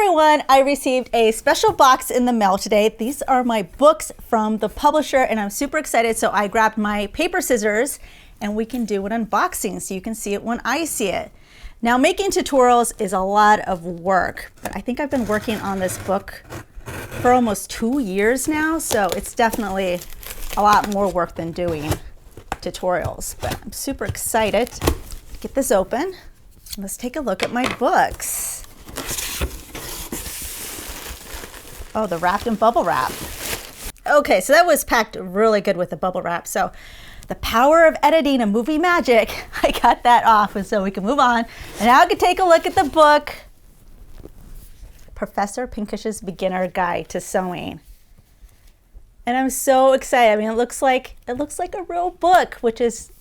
everyone, I received a special box in the mail today. These are my books from the publisher and I'm super excited. So I grabbed my paper scissors and we can do an unboxing so you can see it when I see it. Now making tutorials is a lot of work, but I think I've been working on this book for almost 2 years now. So it's definitely a lot more work than doing tutorials, but I'm super excited to get this open. Let's take a look at my books. Oh, they're wrapped in bubble wrap. Okay, so that was packed really good with the bubble wrap. So the power of editing and movie magic, I got that off, and so we can move on. And now I can take a look at the book, Professor Pincushion's Beginner Guide to Sewing. And I'm so excited. I mean, it looks like a real book, which is,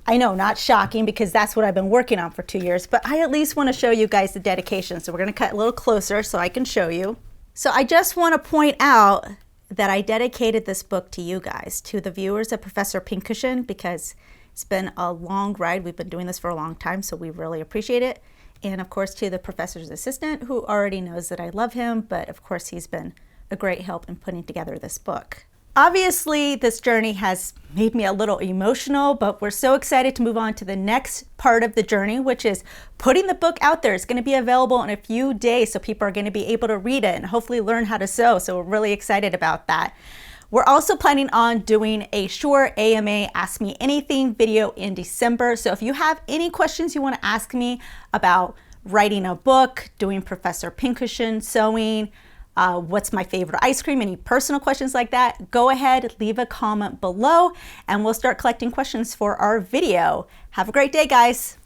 I know, not shocking because that's what I've been working on for 2 years, but I at least want to show you guys the dedication. So we're going to cut a little closer so I can show you. So I just want to point out that I dedicated this book to you guys, to the viewers of Professor Pincushion, because it's been a long ride. We've been doing this for a long time, so we really appreciate it. And of course to the professor's assistant, who already knows that I love him, but of course he's been a great help in putting together this book. Obviously, this journey has made me a little emotional, but we're so excited to move on to the next part of the journey, which is putting the book out there. It's going to be available in a few days, so people are going to be able to read it and hopefully learn how to sew. So we're really excited about that. We're also planning on doing a short AMA Ask Me Anything video in December. So if you have any questions you want to ask me about writing a book, doing Professor Pincushion, sewing, what's my favorite ice cream, any personal questions like that, go ahead, leave a comment below, and we'll start collecting questions for our video. Have a great day, guys.